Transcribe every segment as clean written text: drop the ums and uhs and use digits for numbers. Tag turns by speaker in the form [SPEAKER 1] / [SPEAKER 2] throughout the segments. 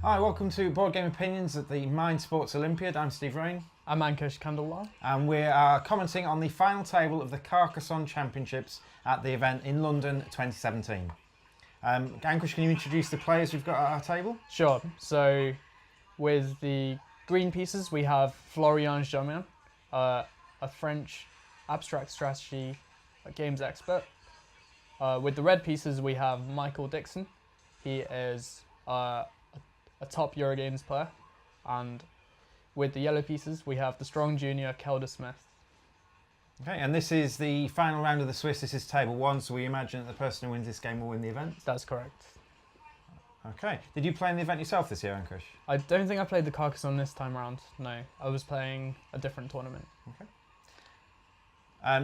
[SPEAKER 1] Hi, welcome to Board Game Opinions at the Mind Sports Olympiad. I'm Steve Rain.
[SPEAKER 2] I'm Ankush Khandelwal.
[SPEAKER 1] And we are commenting on the final table of the Carcassonne Championships at the event in London 2017. Ankush, can you introduce the players we've got at our table?
[SPEAKER 2] Sure. So with the green pieces, we have Florian Jamain, a French abstract strategy games expert. With the red pieces, we have Michael Dixon. He is a top Eurogames player. And with the yellow pieces, we have the strong junior Kelda Smith.
[SPEAKER 1] Okay, and this is the final round of the Swiss. This is table one, so we imagine that the person who wins this game will win the event?
[SPEAKER 2] That's correct.
[SPEAKER 1] Okay. Did you play in the event yourself this year, Ankush?
[SPEAKER 2] I don't think I played the Carcassonne this time around, no. I was playing a different tournament.
[SPEAKER 1] Okay.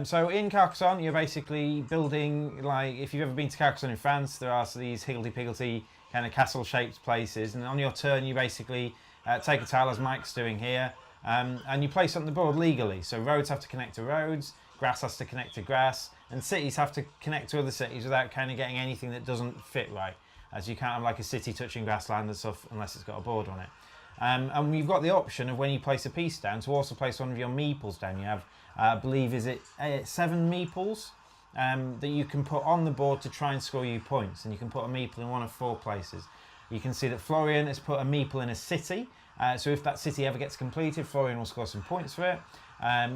[SPEAKER 1] So in Carcassonne, you're basically building, like, if you've ever been to Carcassonne in France, there are these higgledy-piggledy kind of castle-shaped places, and on your turn you basically take a tile, as Mike's doing here, and you place it on the board legally. So roads have to connect to roads, grass has to connect to grass, and cities have to connect to other cities without kind of getting anything that doesn't fit right, as you can't have like a city touching grassland and stuff unless it's got a board on it. And you've got the option of, when you place a piece down, to also place one of your meeples down. You have, I believe, is it 7 meeples that you can put on the board to try and score you points, and you can put a meeple in one of 4 places. You can see that Florian has put a meeple in a city, so if that city ever gets completed, Florian will score some points for it.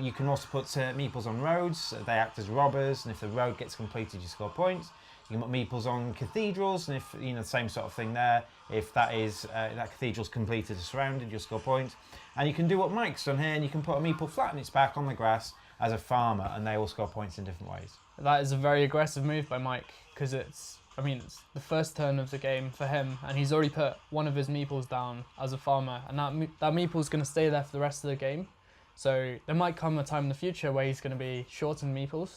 [SPEAKER 1] You can also put meeples on roads. They act as robbers, and if the road gets completed, you score points. You can put meeples on cathedrals, and if, you know, the same sort of thing there. If that is that cathedral's completed or surrounded, you'll score points. And you can do what Mike's done here, and you can put a meeple flat on its back on the grass as a farmer, and they all score points in different ways.
[SPEAKER 2] That is a very aggressive move by Mike, because it's the first turn of the game for him, and he's already put one of his meeples down as a farmer, and that meeple's going to stay there for the rest of the game. So there might come a time in the future where he's going to be short on meeples.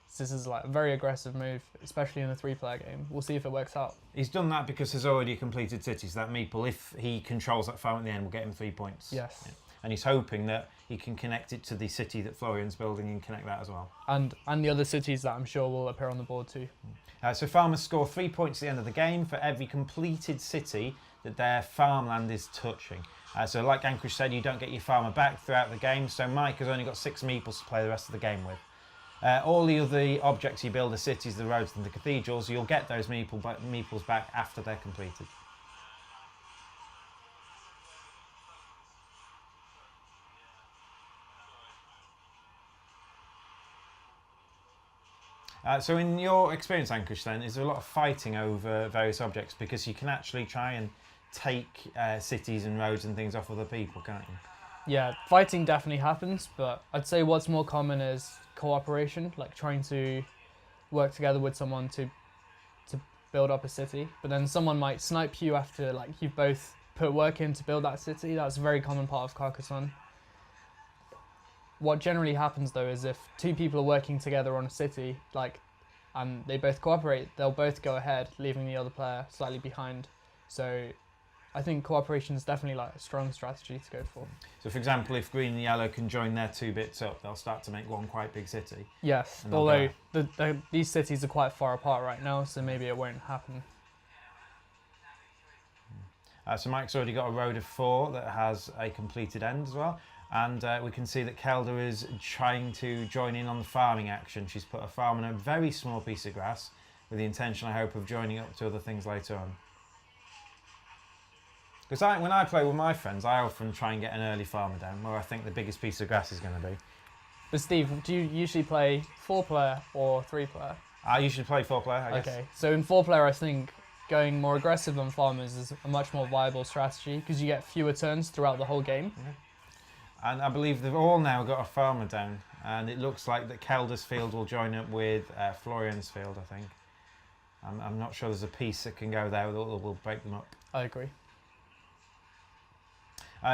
[SPEAKER 2] So this is like a very aggressive move, especially in a 3-player game. We'll see if it works out.
[SPEAKER 1] He's done that because there's already a completed city, so that meeple, if he controls that farm at the end, will get him 3 points.
[SPEAKER 2] Yes.
[SPEAKER 1] Yeah. And he's hoping that he can connect it to the city that Florian's building and connect that as well.
[SPEAKER 2] And the other cities that I'm sure will appear on the board too.
[SPEAKER 1] So farmers score 3 points at the end of the game for every completed city that their farmland is touching. So like Ankush said, you don't get your farmer back throughout the game, so Mike has only got 6 meeples to play the rest of the game with. All the other objects you build, the cities, the roads and the cathedrals, you'll get those meeples back after they're completed. So in your experience, Ankush, then, is there a lot of fighting over various objects? Because you can actually try and take cities and roads and things off other people, can't you?
[SPEAKER 2] Yeah, fighting definitely happens, but I'd say what's more common is cooperation, like trying to work together with someone to build up a city. But then someone might snipe you after like you've both put work in to build that city. That's a very common part of Carcassonne. What generally happens though is if 2 people are working together on a city, and they both cooperate, they'll both go ahead, leaving the other player slightly behind. So I think cooperation is definitely like a strong strategy to go for.
[SPEAKER 1] So for example, if green and yellow can join their 2 bits up, they'll start to make one quite big city.
[SPEAKER 2] Yes, although these cities are quite far apart right now, so maybe it won't happen.
[SPEAKER 1] So Mike's already got a road of 4 that has a completed end as well. And we can see that Kelda is trying to join in on the farming action. She's put a farm on a very small piece of grass with the intention, I hope, of joining up to other things later on. Because when I play with my friends, I often try and get an early farmer down where I think the biggest piece of grass is going to be.
[SPEAKER 2] But Steve, do you usually play 4-player or 3-player?
[SPEAKER 1] I usually play 4-player, I guess.
[SPEAKER 2] Okay, so in 4-player I think going more aggressive on farmers is a much more viable strategy because you get fewer turns throughout the whole game.
[SPEAKER 1] Yeah. And I believe they've all now got a farmer down, and it looks like that Kelda's field will join up with Florian's field, I think. I'm not sure there's a piece that can go there that will break them up.
[SPEAKER 2] I agree.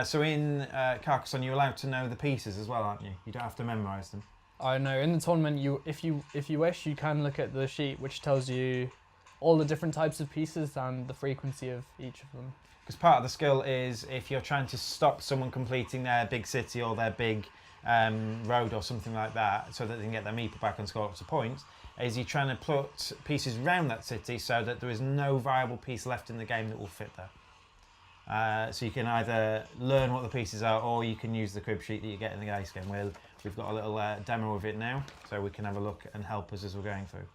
[SPEAKER 1] So in Carcassonne, you're allowed to know the pieces as well, aren't you? You don't have to memorise them.
[SPEAKER 2] I know. In the tournament, if you wish, you can look at the sheet, which tells you all the different types of pieces and the frequency of each of them.
[SPEAKER 1] Because part of the skill is if you're trying to stop someone completing their big city or their big road or something like that, so that they can get their meeple back and score lots of points, is you're trying to put pieces around that city so that there is no viable piece left in the game that will fit there. So you can either learn what the pieces are, or you can use the crib sheet that you get in the ice game. We've got a little demo of it now, so we can have a look and help us as we're going through.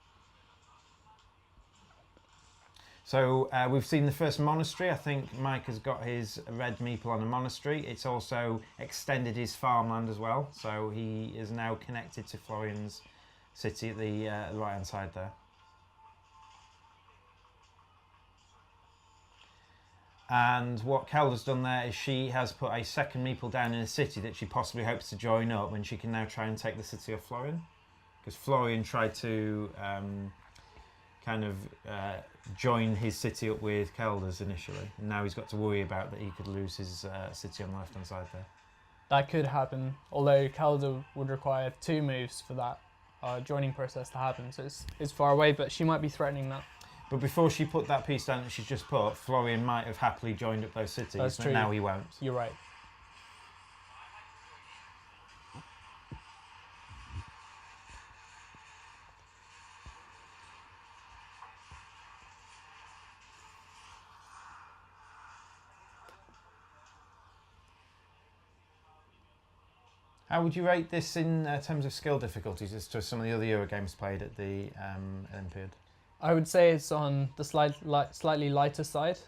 [SPEAKER 1] So we've seen the first monastery. I think Mike has got his red meeple on a monastery. It's also extended his farmland as well, so he is now connected to Florian's city at the right hand side there. And what Kelda's done there is she has put a second meeple down in a city that she possibly hopes to join up, and she can now try and take the city of Florian. Because Florian tried to join his city up with Kelda's initially, and now he's got to worry about that he could lose his city on the left hand side there.
[SPEAKER 2] That could happen, although Kelda would require 2 moves for that joining process to happen, so it's far away, but she might be threatening that.
[SPEAKER 1] But before she put that piece down that she's just put, Florian might have happily joined up those cities,
[SPEAKER 2] That's
[SPEAKER 1] but
[SPEAKER 2] true.
[SPEAKER 1] now he won't.
[SPEAKER 2] You're right.
[SPEAKER 1] How would you rate this in terms of skill difficulties as to some of the other Euro games played at the Olympiad?
[SPEAKER 2] I would say it's on the slightly lighter side.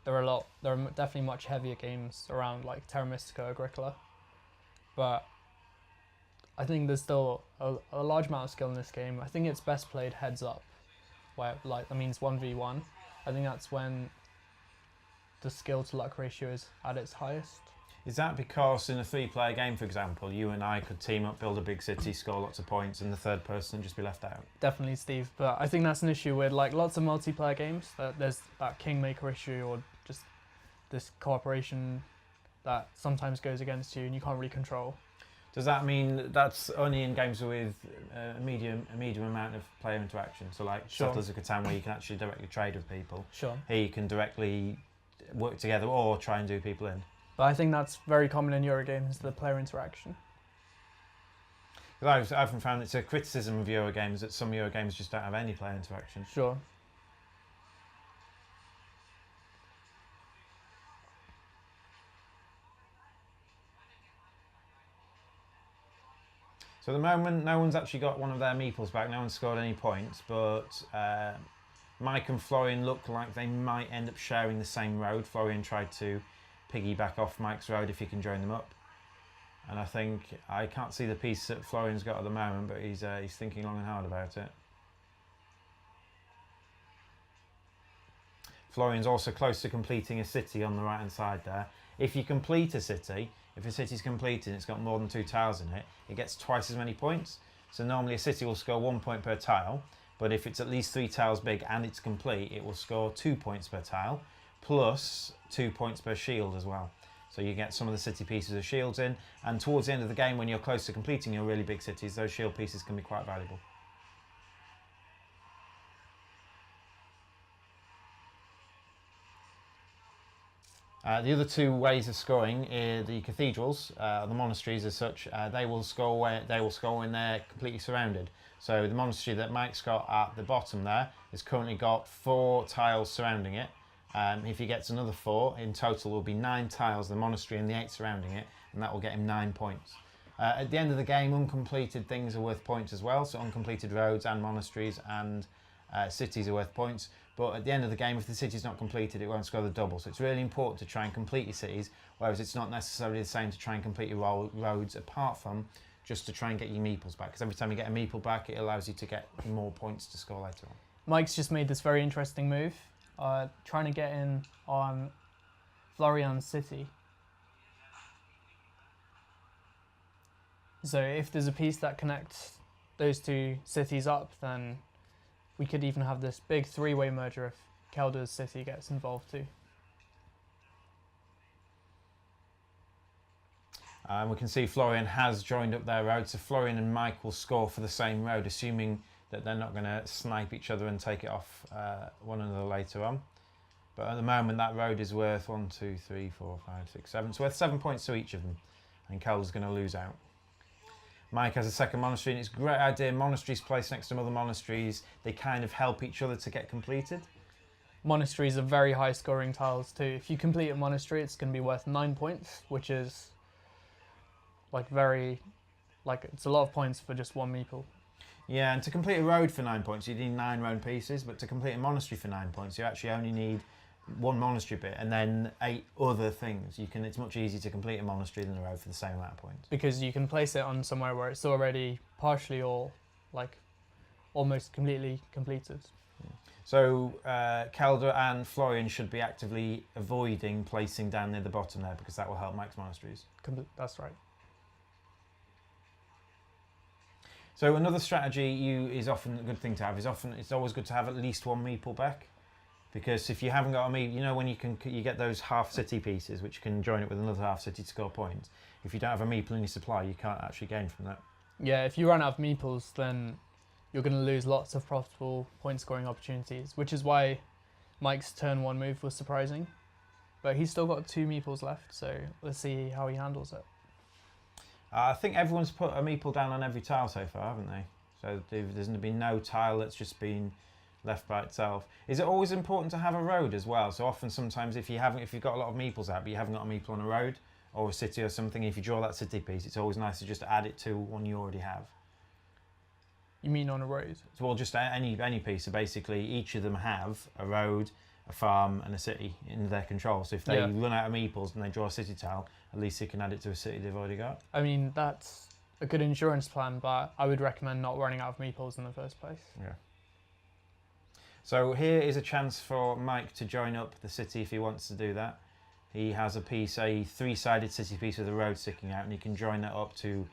[SPEAKER 2] There are definitely much heavier games around, like Terra Mystica, Agricola, but I think there's still a large amount of skill in this game. I think it's best played heads up, where that means 1v1. I think that's when the skill to luck ratio is at its highest.
[SPEAKER 1] Is that because in a 3-player game, for example, you and I could team up, build a big city, score lots of points, and the third person just be left out?
[SPEAKER 2] Definitely, Steve. But I think that's an issue with lots of multiplayer games. There's that kingmaker issue, or just this cooperation that sometimes goes against you and you can't really control.
[SPEAKER 1] Does that mean that's only in games with a medium amount of player interaction? So like
[SPEAKER 2] Sure.
[SPEAKER 1] Settlers of Catan, where you can actually directly trade with people.
[SPEAKER 2] Sure.
[SPEAKER 1] Here you can directly work together or try and do people in.
[SPEAKER 2] But I think that's very common in Euro games, the player interaction.
[SPEAKER 1] Because I've often found it's a criticism of Euro games that some Euro games just don't have any player interaction.
[SPEAKER 2] Sure.
[SPEAKER 1] So at the moment, no one's actually got one of their meeples back. No one's scored any points, but Mike and Florian look like they might end up sharing the same road. Florian tried to piggyback off Mike's road if he can join them up. And I can't see the piece that Florian's got at the moment, but he's thinking long and hard about it. Florian's also close to completing a city on the right hand side there. If you complete a city, if a city's completed and it's got more than 2 tiles in it, it gets twice as many points. So normally a city will score 1 point per tile, but if it's at least 3 tiles big and it's complete, it will score 2 points per tile, plus 2 points per shield as well. So you get some of the city pieces of shields in, and towards the end of the game when you're close to completing your really big cities, those shield pieces can be quite valuable. The other 2 ways of scoring, the cathedrals, the monasteries as such, they will score when they're completely surrounded. So the monastery that Mike's got at the bottom there has currently got 4 tiles surrounding it. If he gets another 4, in total will be 9 tiles, the monastery and the 8 surrounding it, and that will get him 9 points. At the end of the game, uncompleted things are worth points as well, so uncompleted roads and monasteries and cities are worth points. But at the end of the game, if the city's not completed, it won't score the double. So it's really important to try and complete your cities, whereas it's not necessarily the same to try and complete your roads, apart from just to try and get your meeples back. Because every time you get a meeple back, it allows you to get more points to score later on.
[SPEAKER 2] Mike's just made this very interesting move, trying to get in on Florian's city. So if there's a piece that connects those 2 cities up, then we could even have this big 3-way merger if Kelda's city gets involved too.
[SPEAKER 1] We can see Florian has joined up their road, so Florian and Mike will score for the same road, assuming that they're not going to snipe each other and take it off one another later on. But at the moment, that road is worth 1, 2, 3, 4, 5, 6, 7. It's worth 7 points to each of them, and Kelda's going to lose out. Mike has a second monastery, and it's a great idea. Monasteries placed next to other monasteries, they kind of help each other to get completed.
[SPEAKER 2] monasteries are very high scoring tiles too. If you complete a monastery, it's going to be worth 9 points, which is like it's a lot of points for just one meeple.
[SPEAKER 1] Yeah, and to complete a road for 9 points, you need 9 road pieces, but to complete a monastery for 9 points, you actually only need 1 monastery bit and then 8 other things. It's much easier to complete a monastery than a road for the same amount of points.
[SPEAKER 2] Because you can place it on somewhere where it's already partially or like almost completely completed.
[SPEAKER 1] So Kelda and Florian should be actively avoiding placing down near the bottom there, because that will help Mike's monasteries.
[SPEAKER 2] That's right.
[SPEAKER 1] So another strategy is often a good thing to have. It's always good to have at least 1 meeple back, because if you haven't got a meeple, when you get those half city pieces which can join it with another half city to score points. If you don't have a meeple in your supply, you can't actually gain from that.
[SPEAKER 2] Yeah, if you run out of meeples, then you're going to lose lots of profitable point scoring opportunities, which is why Mike's turn 1 move was surprising. But he's still got 2 meeples left, so let's see how he handles it.
[SPEAKER 1] I think everyone's put a meeple down on every tile so far, haven't they? So there's been no tile that's just been left by itself. Is it always important to have a road as well? So sometimes if you've got a lot of meeples out but you haven't got a meeple on a road or a city or something, if you draw that city piece, it's always nice to just add it to one you already have.
[SPEAKER 2] You mean on a road?
[SPEAKER 1] Well, just any piece. So basically, each of them have a road, a farm, and a city in their control. So if they run out of meeples and they draw a city tile, at least they can add it to a city they've already got.
[SPEAKER 2] I mean, that's a good insurance plan, but I would recommend not running out of meeples in the first place.
[SPEAKER 1] Yeah. So here is a chance for Mike to join up the city if he wants to do that. He has a 3-sided city piece with a road sticking out, and he can join that up to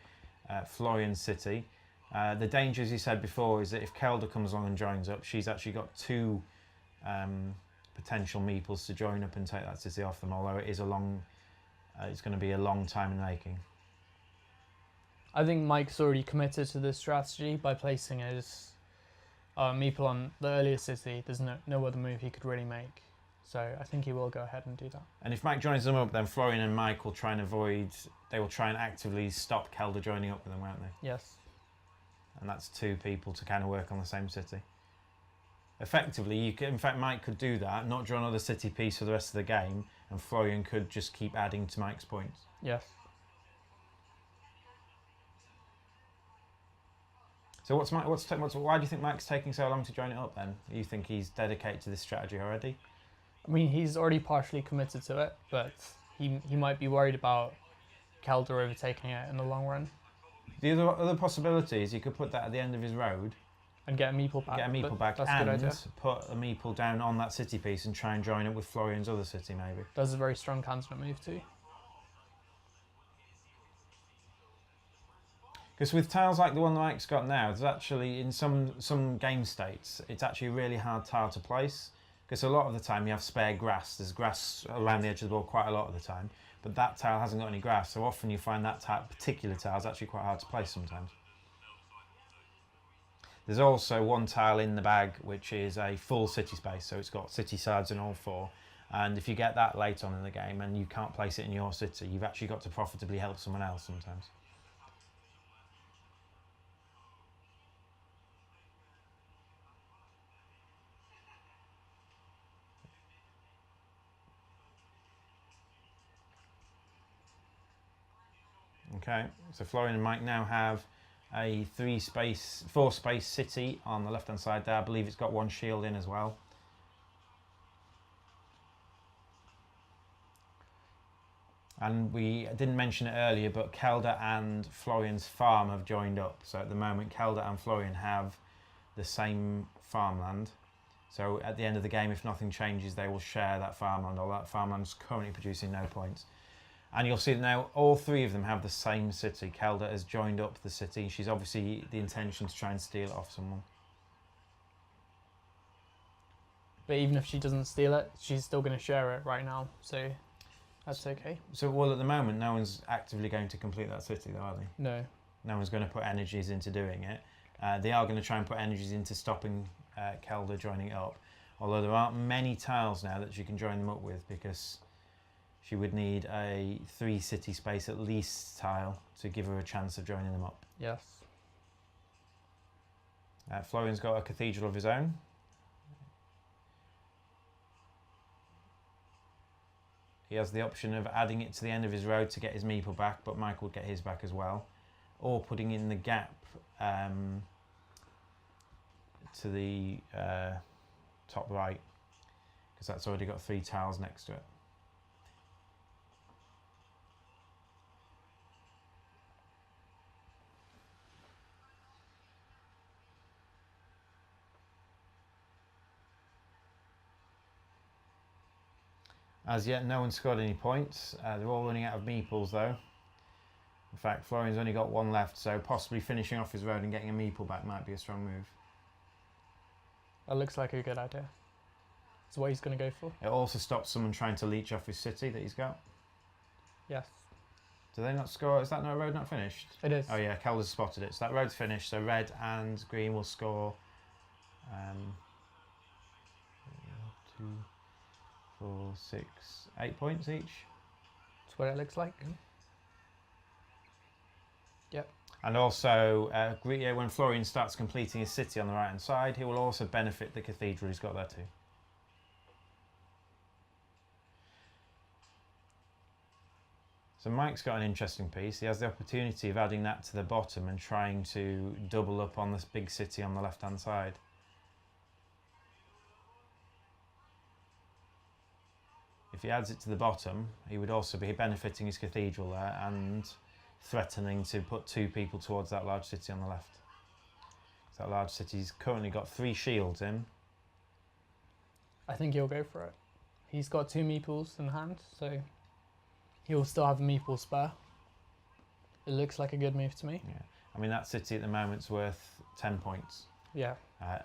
[SPEAKER 1] Florian's city. The danger, as you said before, is that if Kelda comes along and joins up, she's actually got 2 potential meeples to join up and take that city off them, although it's going to be a long time in making.
[SPEAKER 2] I think Mike's already committed to this strategy by placing his meeple on the earlier city. There's no other move he could really make. So I think he will go ahead and do that.
[SPEAKER 1] And if Mike joins them up, then Florian and Mike will try and actively stop Kelda joining up with them, won't they?
[SPEAKER 2] Yes.
[SPEAKER 1] And that's 2 people to kind of work on the same city. Effectively, in fact, Mike could do that, not draw another city piece for the rest of the game, and Florian could just keep adding to Mike's points.
[SPEAKER 2] Yes.
[SPEAKER 1] So why do you think Mike's taking so long to join it up then? You think he's dedicated to this strategy already?
[SPEAKER 2] I mean, he's already partially committed to it, but he might be worried about Kelda overtaking it in the long run.
[SPEAKER 1] The other possibility is he could put that at the end of his road
[SPEAKER 2] and get a meeple back. That's a good idea.
[SPEAKER 1] Put a meeple down on that city piece and try and join it with Florian's other city, maybe.
[SPEAKER 2] That's a very strong candidate move too.
[SPEAKER 1] Because with tiles like the one that Mike's got now, there's actually, in some game states, it's actually a really hard tile to place. Because a lot of the time you have spare grass. There's grass around the edge of the board quite a lot of the time. But that tile hasn't got any grass, so often you find that particular tile is actually quite hard to place sometimes. There's also one tile in the bag which is a full city space, so it's got city sides in all 4. And if you get that late on in the game and you can't place it in your city, you've actually got to profitably help someone else sometimes. Okay, so Florian and Mike now have a 4-space city on the left-hand side there. I believe it's got 1 shield in as well. And we didn't mention it earlier, but Kelda and Florian's farm have joined up. So at the moment, Kelda and Florian have the same farmland. So at the end of the game, if nothing changes, they will share that farmland, although that farmland's currently producing no points. And you'll see that now all 3 of them have the same city. Kelda has joined up the city. She's obviously the intention to try and steal it off someone.
[SPEAKER 2] But even if she doesn't steal it, she's still going to share it right now. So that's okay.
[SPEAKER 1] So, well, at the moment, no one's actively going to complete that city, though, are they?
[SPEAKER 2] No.
[SPEAKER 1] No one's going to put energies into doing it. They are going to try and put energies into stopping Kelda joining it up. Although there aren't many tiles now that you can join them up with, because she would need a 3 city space at least tile to give her a chance of joining them up.
[SPEAKER 2] Yes.
[SPEAKER 1] Florian's got a cathedral of his own. he has the option of adding it to the end of his road to get his meeple back, but Mike would get his back as well, or putting in the gap to the top right, because that's already got 3 tiles next to it. As yet, no one's scored any points. They're all running out of meeples though. In fact, Florian's only got 1 left, so possibly finishing off his road and getting a meeple back might be a strong move.
[SPEAKER 2] That looks like a good idea. That's what he's going to go for.
[SPEAKER 1] It also stops someone trying to leech off his city that he's got.
[SPEAKER 2] Yes.
[SPEAKER 1] Do they not score? Is that no road not finished?
[SPEAKER 2] It is.
[SPEAKER 1] Oh yeah, Kelda's spotted it. So that road's finished, so red and green will score 2, 4, 6, 8 points each.
[SPEAKER 2] That's what it looks like. Yep.
[SPEAKER 1] And also, when Florian starts completing his city on the right hand side, he will also benefit the cathedral he's got there too. So Mike's got an interesting piece. He has the opportunity of adding that to the bottom and trying to double up on this big city on the left hand side. If he adds it to the bottom, he would also be benefiting his cathedral there and threatening to put 2 people towards that large city on the left. So that large city's currently got 3 shields in.
[SPEAKER 2] I think he'll go for it. He's got 2 meeples in hand, so he'll still have a meeple spare. It looks like a good move to me.
[SPEAKER 1] Yeah. I mean, that city at the moment's worth 10 points.
[SPEAKER 2] Yeah.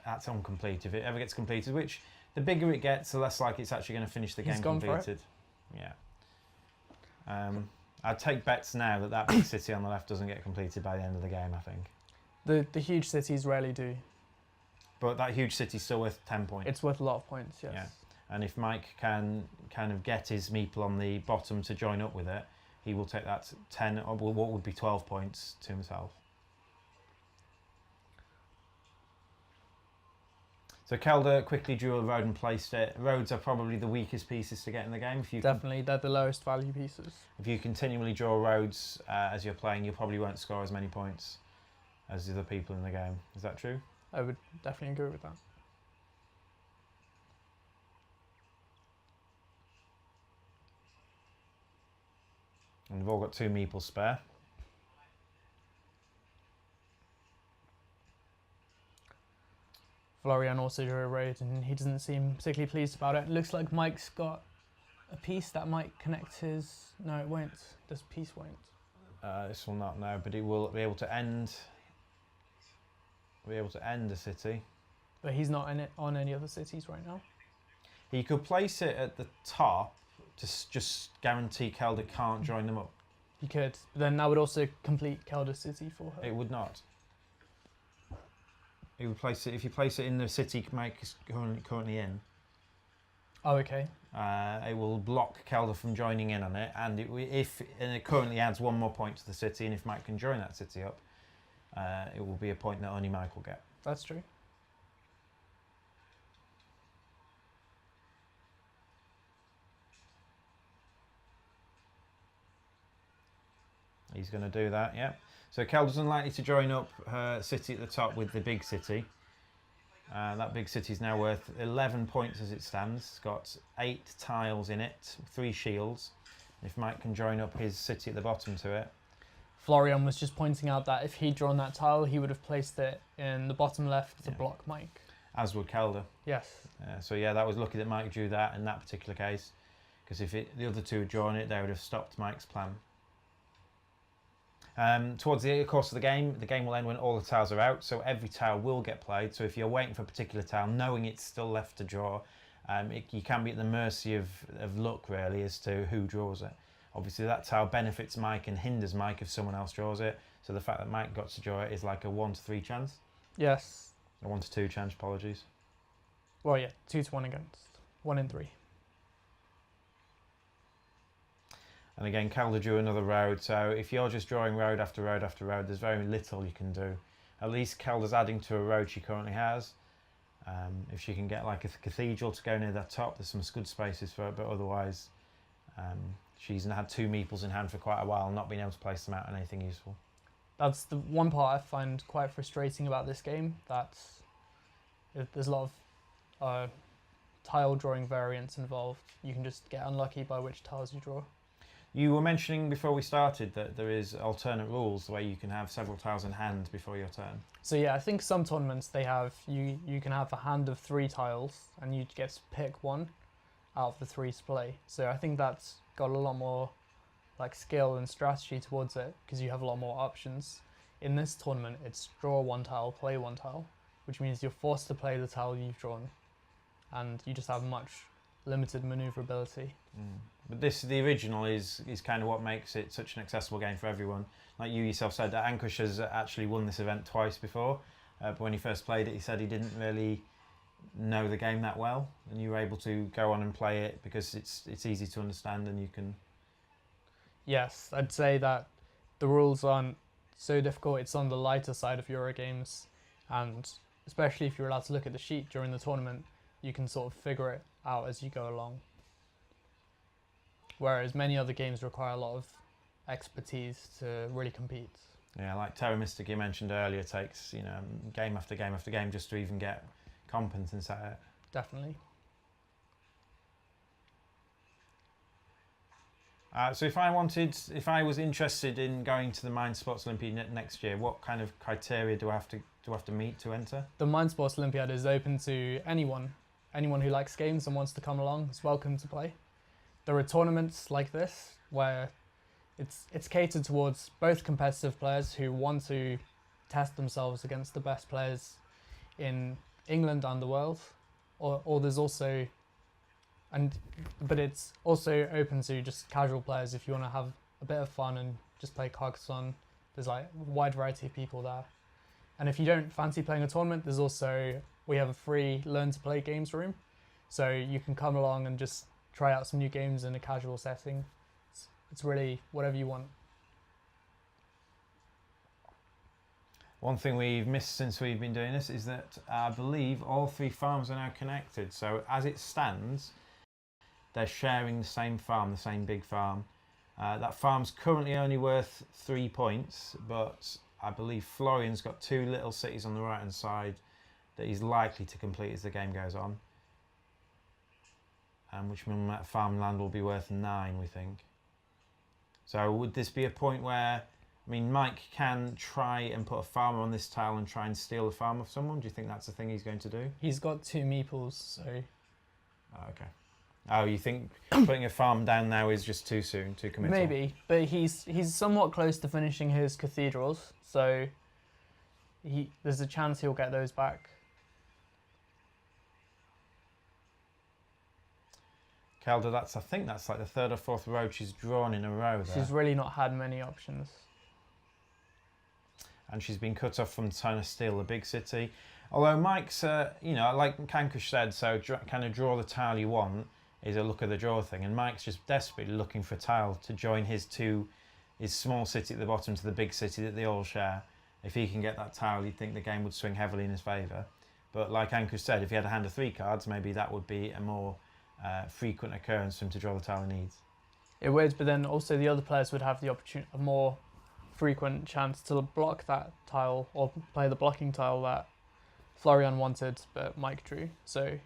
[SPEAKER 1] That's incomplete. If it ever gets completed, which the bigger it gets, the less likely it's actually going to finish the game completed. Yeah. I'd take bets now that that big city on the left doesn't get completed by the end of the game, I think.
[SPEAKER 2] The huge cities rarely do.
[SPEAKER 1] But that huge city's still worth 10 points.
[SPEAKER 2] It's worth a lot of points, yes.
[SPEAKER 1] Yeah. And if Mike can kind of get his meeple on the bottom to join up with it, he will take that 10, or what would be 12 points to himself. So Kelda quickly drew a road and placed it. Roads are probably the weakest pieces to get in the game.
[SPEAKER 2] Definitely, they're the lowest value pieces.
[SPEAKER 1] If you continually draw roads as you're playing, you probably won't score as many points as the other people in the game. Is that true?
[SPEAKER 2] I would definitely agree with that.
[SPEAKER 1] And we've all got 2 meeples spare.
[SPEAKER 2] Florian also drew a road and he doesn't seem particularly pleased about it. It looks like Mike's got a piece that might connect his... No, it won't. This piece won't.
[SPEAKER 1] This will not, no, but it will be able to end... Be able to end a city.
[SPEAKER 2] But he's not in it on any other cities right now.
[SPEAKER 1] He could place it at the top to just guarantee Kelda can't join them up.
[SPEAKER 2] He could, but then that would also complete Kelda City for her.
[SPEAKER 1] It would not. He would place it, if you place it in the city Mike is currently in.
[SPEAKER 2] Oh, okay.
[SPEAKER 1] It will block Kelda from joining in on it, and it currently adds 1 more point to the city, and if Mike can join that city up, it will be a point that only Mike will get.
[SPEAKER 2] That's true.
[SPEAKER 1] He's going to do that, yeah. So Kelda's unlikely to join up her city at the top with the big city. That big city is now worth 11 points as it stands. It's got 8 tiles in it, 3 shields. If Mike can join up his city at the bottom to it.
[SPEAKER 2] Florian was just pointing out that if he'd drawn that tile, he would have placed it in the bottom left to block Mike.
[SPEAKER 1] As would Kelda.
[SPEAKER 2] Yes.
[SPEAKER 1] So yeah, that was lucky that Mike drew that in that particular case. Because if the other 2 had drawn it, they would have stopped Mike's plan. Towards the course of the game will end when all the tiles are out, so every tile will get played. So if you're waiting for a particular tile, knowing it's still left to draw, you can be at the mercy of luck, really, as to who draws it. Obviously, that tile benefits Mike and hinders Mike if someone else draws it. So the fact that Mike got to draw it is like a 1 to 3 chance.
[SPEAKER 2] Yes.
[SPEAKER 1] A 1 to 2 chance, apologies.
[SPEAKER 2] Well, yeah, 2 to 1 against. 1 in 3.
[SPEAKER 1] And again, Kelda drew another road, so if you're just drawing road after road after road, there's very little you can do. At least Kelda's adding to a road she currently has. If she can get like a cathedral to go near that top, there's some good spaces for it, but otherwise She's had 2 meeples in hand for quite a while, not being able to place them out on anything useful.
[SPEAKER 2] That's the one part I find quite frustrating about this game. There's a lot of tile drawing variants involved. You can just get unlucky by which tiles you draw.
[SPEAKER 1] You were mentioning before we started that there is alternate rules, the way you can have several tiles in hand before your turn.
[SPEAKER 2] So yeah, I think some tournaments they have you can have a hand of 3 tiles and you get to pick one out of the 3 to play. So I think that's got a lot more like skill and strategy towards it because you have a lot more options. In this tournament, it's draw 1 tile, play 1 tile, which means you're forced to play the tile you've drawn, and you just have much limited maneuverability.
[SPEAKER 1] But the original is kind of what makes it such an accessible game for everyone. Like you yourself said, that Ankush has actually won this event twice before, but when he first played it, he said he didn't really know the game that well, and you were able to go on and play it because it's easy to understand and you can...
[SPEAKER 2] Yes, I'd say that the rules aren't so difficult. It's on the lighter side of Eurogames, and especially if you're allowed to look at the sheet during the tournament, you can sort of figure it out as you go along. Whereas many other games require a lot of expertise to really compete.
[SPEAKER 1] Yeah, like Terra Mystic you mentioned earlier takes, game after game after game just to even get competence at it.
[SPEAKER 2] Definitely.
[SPEAKER 1] So if I was interested in going to the Mind Sports Olympiad next year, what kind of criteria do I have to meet to enter?
[SPEAKER 2] The Mind Sports Olympiad is open to anyone who likes games and wants to come along is welcome to play. There are tournaments like this where it's catered towards both competitive players who want to test themselves against the best players in England and the world, or there's also, but it's also open to just casual players if you want to have a bit of fun and just play Carcassonne. There's like a wide variety of people there. And if you don't fancy playing a tournament, we have a free learn to play games room. So you can come along and just try out some new games in a casual setting. It's really whatever you want.
[SPEAKER 1] One thing we've missed since we've been doing this is that I believe all 3 farms are now connected. So as it stands, they're sharing the same farm, the same big farm. That farm's currently only worth 3 points, but I believe Florian's got 2 little cities on the right hand side that he's likely to complete as the game goes on. Which means that farmland will be worth 9, we think. So would this be a point where, Mike can try and put a farmer on this tile and try and steal a farm off someone? Do you think that's the thing he's going to do?
[SPEAKER 2] He's got 2 meeples, so...
[SPEAKER 1] Oh, okay. Oh, you think putting a farm down now is just too soon, too committal?
[SPEAKER 2] Maybe, but he's somewhat close to finishing his cathedrals, so there's a chance he'll get those back.
[SPEAKER 1] Kelda, I think that's like the 3rd or 4th road she's drawn in a row there.
[SPEAKER 2] She's really not had many options.
[SPEAKER 1] And she's been cut off from trying to steal the big city. Although Mike's, like Kankush said, so kind of draw the tile you want is a look at the draw thing. And Mike's just desperately looking for a tile to join his small city at the bottom to the big city that they all share. If he can get that tile, you'd think the game would swing heavily in his favour. But like Ankush said, if he had a hand of 3 cards, maybe that would be a more frequent occurrence for him to draw the tile he needs.
[SPEAKER 2] It would, but then also the other players would have the opportunity, a more frequent chance to block that tile or play the blocking tile that Florian wanted, but Mike drew. So,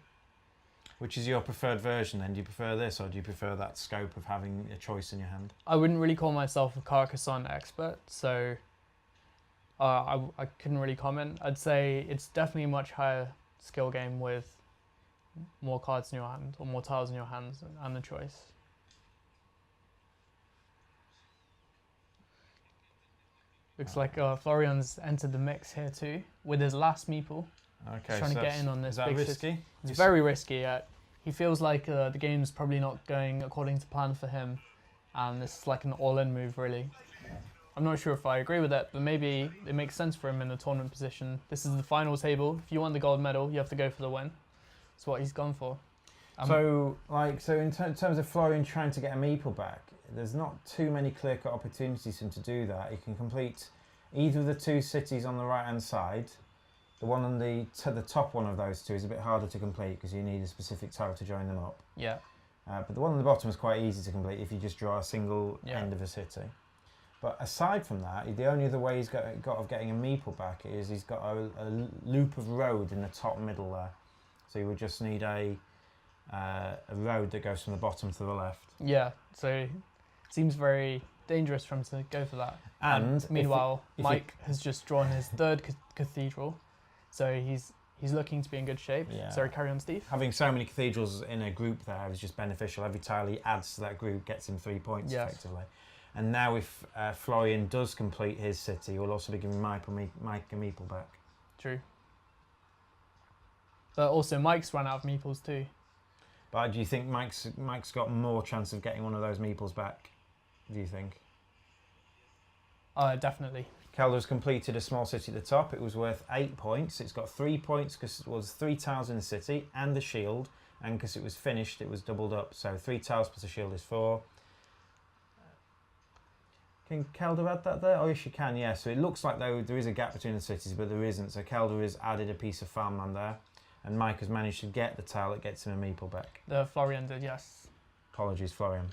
[SPEAKER 1] which is your preferred version then? Do you prefer this, or do you prefer that scope of having a choice in your hand?
[SPEAKER 2] I wouldn't really call myself a Carcassonne expert, so I couldn't really comment. I'd say it's definitely a much higher skill game with more cards in your hand, or more tiles in your hands, and the choice. Looks like Florian's entered the mix here too, with his last meeple.
[SPEAKER 1] Okay,
[SPEAKER 2] trying to get in on this.
[SPEAKER 1] Is that
[SPEAKER 2] big
[SPEAKER 1] risky?
[SPEAKER 2] It's very risky. He feels like the game's probably not going according to plan for him, and this is like an all-in move, really. I'm not sure if I agree with it, but maybe it makes sense for him in the tournament position. This is the final table. If you want the gold medal, you have to go for the win. That's what he's gone for.
[SPEAKER 1] So in terms of Florian trying to get a meeple back, there's not too many clear-cut opportunities for him to do that. He can complete either of the 2 cities on the right-hand side. The one on the top one of those 2 is a bit harder to complete because you need a specific tile to join them up.
[SPEAKER 2] Yeah.
[SPEAKER 1] But the one on the bottom is quite easy to complete if you just draw a single end of a city. But aside from that, the only other way he's got of getting a meeple back is he's got a loop of road in the top middle there. So you would just need a road that goes from the bottom to the left.
[SPEAKER 2] Yeah, so it seems very dangerous for him to go for that.
[SPEAKER 1] And
[SPEAKER 2] meanwhile, Mike has just drawn his third cathedral, so he's looking to be in good shape.
[SPEAKER 1] Yeah.
[SPEAKER 2] Sorry, carry on, Steve.
[SPEAKER 1] Having so many cathedrals in a group there is just beneficial. Every tile he adds to that group gets him 3 points effectively. And now if Florian does complete his city, we'll also be giving Mike a meeple back.
[SPEAKER 2] True. But also Mike's run out of meeples too.
[SPEAKER 1] But do you think Mike's got more chance of getting one of those meeples back? Do you think?
[SPEAKER 2] Definitely.
[SPEAKER 1] Kelda's completed a small city at the top. It was worth 8 points. It's got 3 points because it was 3 tiles in the city and the shield, and because it was finished, it was doubled up. So 3 tiles plus a shield is 4. Can Kelda add that there? Oh, yes, you can, yeah. So it looks like though there is a gap between the cities, but there isn't. So Kelda has added a piece of farmland there, and Mike has managed to get the tile that gets him a meeple back.
[SPEAKER 2] The Florian did, yes.
[SPEAKER 1] Apologies, Florian.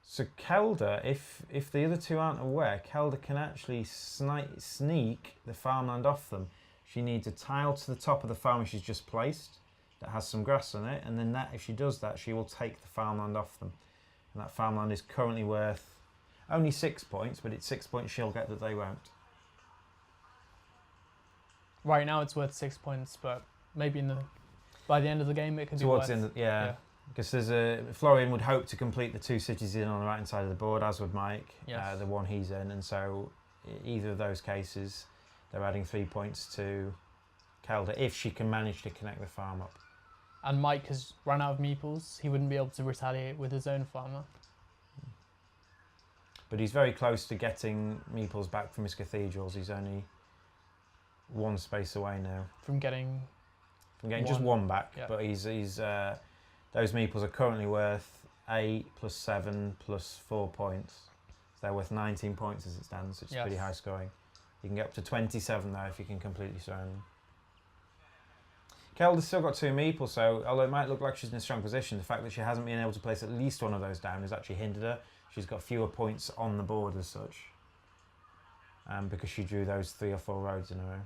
[SPEAKER 1] So Kelda, if the other two aren't aware, Kelda can actually sneak the farmland off them. She needs a tile to the top of the farm she's just placed that has some grass on it, and then if she does that, she will take the farmland off them. And that farmland is currently worth only 6 points, but it's 6 points she'll get that they won't.
[SPEAKER 2] Right now it's worth 6 points, but maybe by the end of the game it could be worth...
[SPEAKER 1] Yeah. Because Florian would hope to complete the 2 cities in on the right hand side of the board, as would Mike, the one he's in, and so either of those cases they're adding 3 points to Kelda if she can manage to connect the farm up.
[SPEAKER 2] And Mike has run out of meeples. He wouldn't be able to retaliate with his own farmer.
[SPEAKER 1] But he's very close to getting meeples back from his cathedrals. He's only 1 space away now
[SPEAKER 2] from getting
[SPEAKER 1] just 1 back. Yeah. But he's those meeples are currently worth 8 plus 7 plus 4 points. So they're worth 19 points as it stands, which is pretty high scoring. You can get up to 27 though if you can completely surround them. Kelda's still got 2 meeples, so although it might look like she's in a strong position, the fact that she hasn't been able to place at least one of those down has actually hindered her. She's got fewer points on the board as such, because she drew those 3 or 4 roads in a row.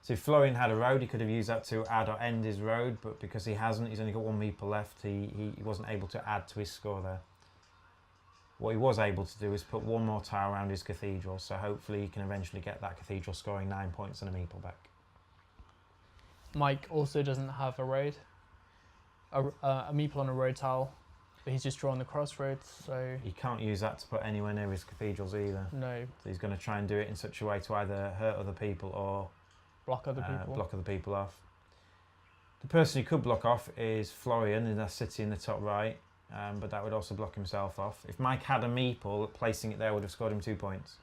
[SPEAKER 1] So if Florian had a road, he could have used that to add or end his road, but because he hasn't, he's only got 1 meeple left, he wasn't able to add to his score there. What he was able to do is put 1 more tile around his cathedral, so hopefully he can eventually get that cathedral scoring 9 points and a meeple back.
[SPEAKER 2] Mike also doesn't have a road, a meeple on a road tile, but he's just drawn the crossroads, so...
[SPEAKER 1] He can't use that to put anywhere near his cathedrals either.
[SPEAKER 2] No.
[SPEAKER 1] So he's going to try and do it in such a way to either hurt other people or...
[SPEAKER 2] block other people
[SPEAKER 1] off. The person who could block off is Florian in that city in the top right, but that would also block himself off. If Mike had a meeple, placing it there would have scored him 2 points.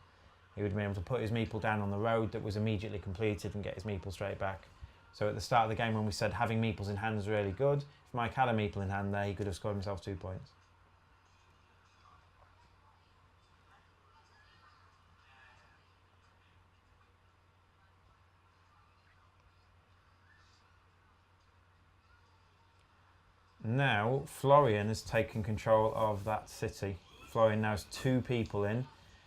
[SPEAKER 1] He would have been able to put his meeple down on the road that was immediately completed and get his meeple straight back. So at the start of the game when we said having meeples in hand is really good, if Mike had a meeple in hand there, he could have scored himself 2 points. Now, Florian has taken control of that city. Florian now has 2 people in.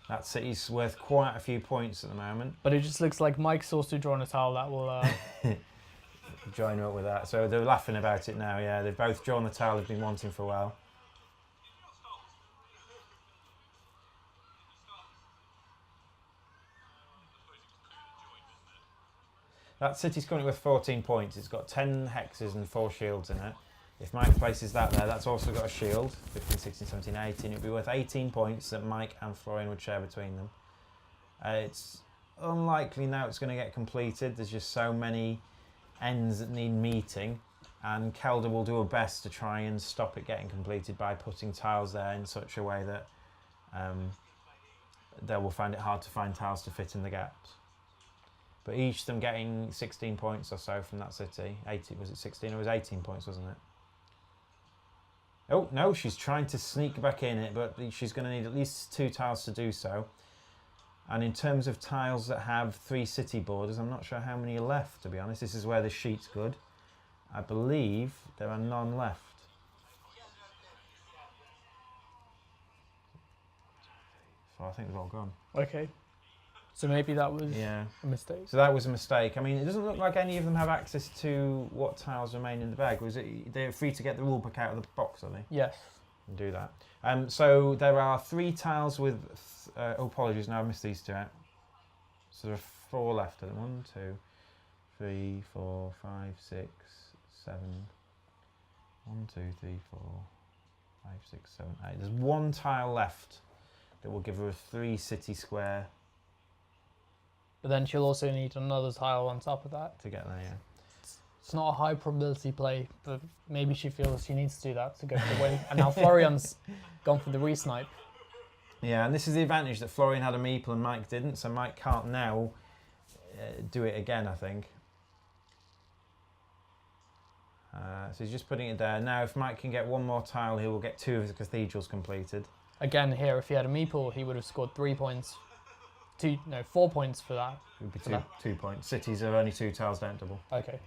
[SPEAKER 1] That city's worth quite a few points at the moment.
[SPEAKER 2] But it just looks like Mike's also drawn a tile that will...
[SPEAKER 1] join up with that. So they're laughing about it now, yeah. They've both drawn the tile they've been wanting for a while. That city's currently worth 14 points. It's got 10 hexes and 4 shields in it. If Mike places that there, that's also got a shield, 15, 16, 17, 18. It would be worth 18 points that Mike and Florian would share between them. It's unlikely now it's going to get completed. There's just so many ends that need meeting, and Kelda will do her best to try and stop it getting completed by putting tiles there in such a way that they will find it hard to find tiles to fit in the gaps. But each of them getting 16 points or so from that city. 18, was it 16 or was it 18 points, wasn't it? Oh, no, she's trying to sneak back in it, but she's going to need at least 2 tiles to do so. And in terms of tiles that have 3 city borders, I'm not sure how many are left, to be honest. This is where the sheet's good. I believe there are none left. So I think they're all gone.
[SPEAKER 2] Okay. So maybe that was
[SPEAKER 1] Yeah.
[SPEAKER 2] a mistake.
[SPEAKER 1] So that was a mistake. I mean, it doesn't look like any of them have access to what tiles remain in the bag. Was it? They're free to get the rule book out of the box, are they?
[SPEAKER 2] Yes.
[SPEAKER 1] And do that. So there are 3 tiles with. Oh, apologies. Now I missed these 2 out. So there are 4 left. 1, 2, 3, 4, 5, 6, 7. 1, 2, 3, 4, 5, 6, 7, 8. There's 1 tile left that will give her a 3 city square.
[SPEAKER 2] But then she'll also need another tile on top of that.
[SPEAKER 1] To get there, yeah.
[SPEAKER 2] It's not a high probability play, but maybe she feels she needs to do that to go for the win. And now Florian's gone for the re-snipe.
[SPEAKER 1] Yeah, and this is the advantage that Florian had a meeple and Mike didn't, so Mike can't now do it again, I think. So he's just putting it there. Now, if Mike can get 1 more tile, he will get 2 of his cathedrals completed.
[SPEAKER 2] Again, here, if he had a meeple, he would have scored 3 points. 4 points for that.
[SPEAKER 1] It would be 2 points. Cities are only 2 tiles, don't double.
[SPEAKER 2] Okay.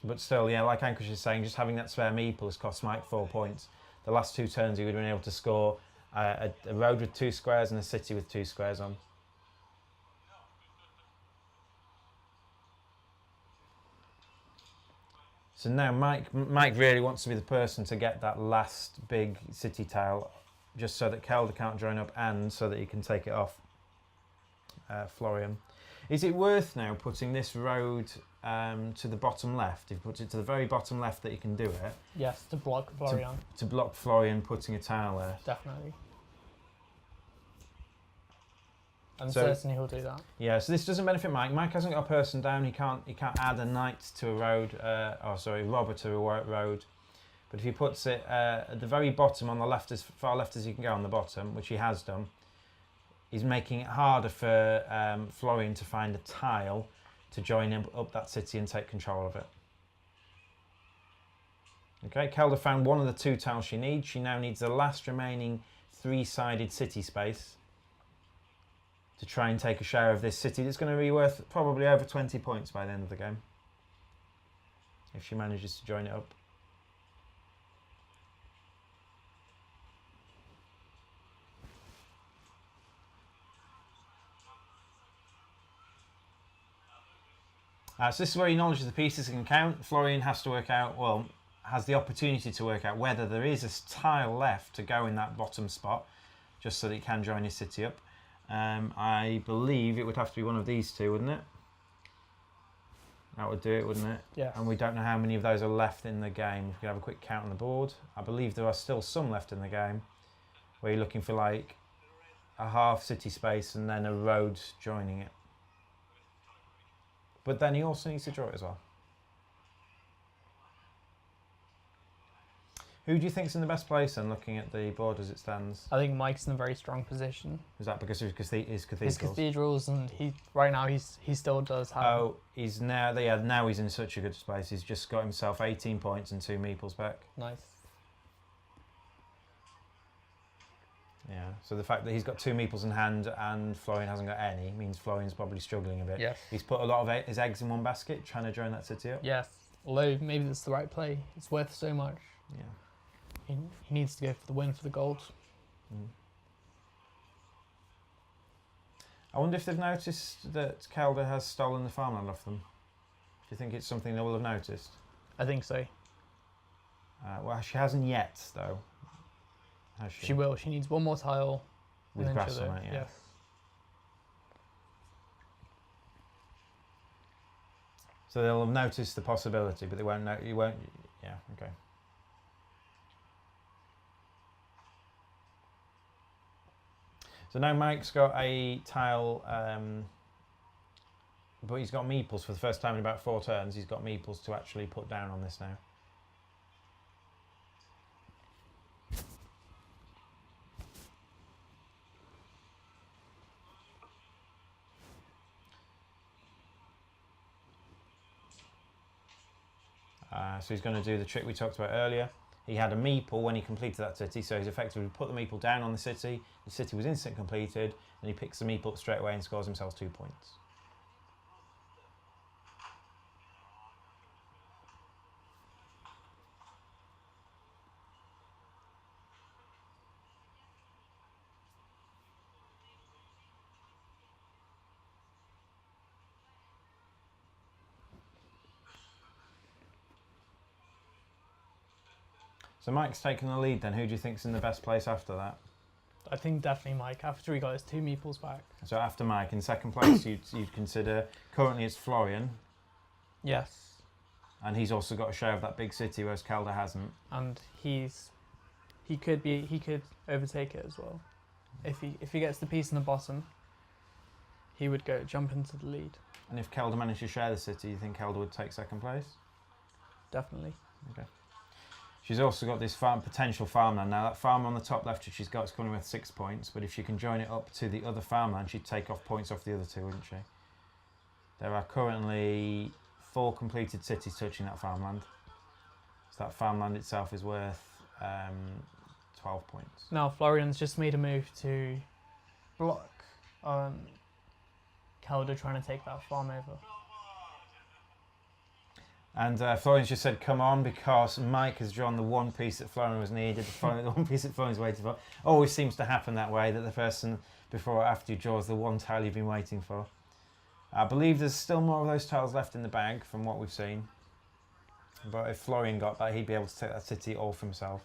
[SPEAKER 1] But still, yeah, like Ankush is saying, just having that spare meeple has cost Mike 4 points. The last 2 turns he would have been able to score a road with 2 squares and a city with 2 squares on. So now Mike really wants to be the person to get that last big city tile, just so that Kelda can't join up and so that he can take it off Florian. Is it worth now putting this road to the bottom left? If you put it to the very bottom left that you can do it.
[SPEAKER 2] Yes, to block Florian.
[SPEAKER 1] To block Florian putting a tile there.
[SPEAKER 2] Definitely. I'm
[SPEAKER 1] So-
[SPEAKER 2] certain he'll do that.
[SPEAKER 1] Yeah, so this doesn't benefit Mike. Mike hasn't got a person down. He can't add a knight to a road. Robber to a road. But if he puts it at the very bottom on the left, as far left as he can go on the bottom, which he has done, he's making it harder for Florian to find a tile to join him up that city and take control of it. Okay, Kelda found 1 of the 2 tiles she needs. She now needs the last remaining 3-sided city space to try and take a share of this city that's going to be worth probably over 20 points by the end of the game, if she manages to join it up. So this is where your knowledge of the pieces can count. Florian has to work out, well, has the opportunity to work out whether there is a tile left to go in that bottom spot, just so that he can join his city up. I believe it would have to be one of these 2, wouldn't it? That would do it, wouldn't it?
[SPEAKER 2] Yeah.
[SPEAKER 1] And we don't know how many of those are left in the game. We can have a quick count on the board. I believe there are still some left in the game, where you're looking for like a half city space and then a road joining it. But then he also needs to draw it as well. Who do you think's in the best place then, looking at the board as it stands?
[SPEAKER 2] I think Mike's in a very strong position.
[SPEAKER 1] Is that because of his cathedrals?
[SPEAKER 2] His cathedrals, and right now he still does have.
[SPEAKER 1] Oh, he's now he's in such a good space. He's just got himself 18 points and 2 meeples back.
[SPEAKER 2] Nice.
[SPEAKER 1] Yeah. So the fact that he's got 2 meeples in hand and Florian hasn't got any means Florian's probably struggling a bit.
[SPEAKER 2] Yes.
[SPEAKER 1] He's put a lot of his eggs in one basket, trying to join that city up.
[SPEAKER 2] Yes. Although maybe that's the right play. It's worth so much.
[SPEAKER 1] Yeah.
[SPEAKER 2] He needs to go for the win for the gold.
[SPEAKER 1] Mm. I wonder if they've noticed that Kelda has stolen the farmland off them. Do you think it's something they will have noticed?
[SPEAKER 2] I think so.
[SPEAKER 1] Well, she hasn't yet, though. Has she?
[SPEAKER 2] She will. She needs 1 more tile.
[SPEAKER 1] With
[SPEAKER 2] and then
[SPEAKER 1] grass
[SPEAKER 2] she'll do
[SPEAKER 1] on
[SPEAKER 2] it.
[SPEAKER 1] it, yeah.
[SPEAKER 2] Yes.
[SPEAKER 1] So they'll have noticed the possibility, but they won't know. You won't. Yeah. Okay. So now Mike's got a tile, but he's got meeples for the first time in about 4 turns. He's got meeples to actually put down on this now. So he's going to do the trick we talked about earlier. He had a meeple when he completed that city, so he's effectively put the meeple down on the city was instant completed, and he picks the meeple up straight away and scores himself 2 points. So Mike's taken the lead then. Who do you think's in the best place after that?
[SPEAKER 2] I think definitely Mike, after he got his 2 meeples back.
[SPEAKER 1] So after Mike, in second place, you'd consider, currently it's Florian,
[SPEAKER 2] Yes.
[SPEAKER 1] and he's also got a share of that big city, whereas Kelda hasn't.
[SPEAKER 2] And he could overtake it as well. If he gets the piece in the bottom, he would jump into the lead.
[SPEAKER 1] And if Kelda managed to share the city, you think Kelda would take second place?
[SPEAKER 2] Definitely.
[SPEAKER 1] Okay. She's also got this potential farmland. Now that farm on the top left that she's got is coming with 6 points, but if she can join it up to the other farmland, she'd take off points off the other 2, wouldn't she? There are currently 4 completed cities touching that farmland. So that farmland itself is worth 12 points.
[SPEAKER 2] Now Florian's just made a move to block Kelda trying to take that farm over.
[SPEAKER 1] And Florian's just said, come on, because Mike has drawn the one piece that Florian was needed, the one piece that Florian's waiting for. Always seems to happen that way, that the person before or after you draws the one tile you've been waiting for. I believe there's still more of those tiles left in the bag from what we've seen. But if Florian got that, he'd be able to take that city all for himself.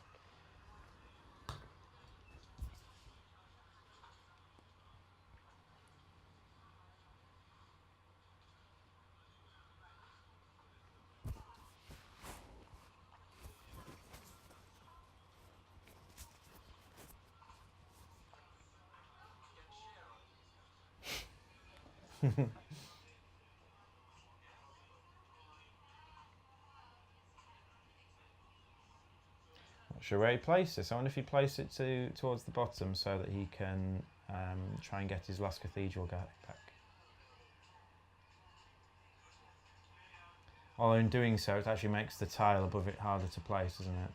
[SPEAKER 1] Not sure where he placed this. I wonder if he placed it towards the bottom so that he can try and get his last cathedral back. Although in doing so, it actually makes the tile above it harder to place, doesn't it?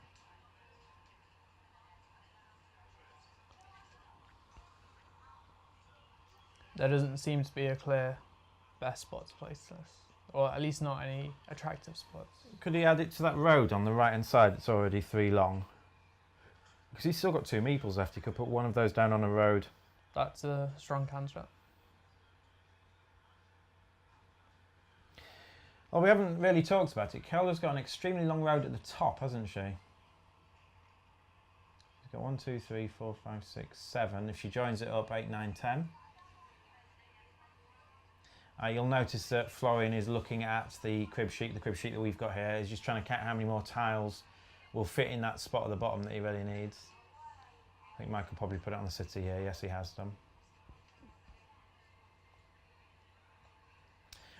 [SPEAKER 2] There doesn't seem to be a clear best spot to place this, or at least not any attractive spots.
[SPEAKER 1] Could he add it to that road on the right hand side that's already 3 long? Because he's still got 2 meeples left. He could put one of those down on a road.
[SPEAKER 2] That's a strong candidate.
[SPEAKER 1] Well, we haven't really talked about it. Kelda's got an extremely long road at the top, hasn't she? She's got 1, 2, 3, 4, 5, 6, 7. If she joins it up, 8, 9, 10. You'll notice that Florian is looking at the crib sheet that we've got here. He's just trying to count how many more tiles will fit in that spot at the bottom that he really needs. I think Mike could probably put it on the city here. Yes, he has done.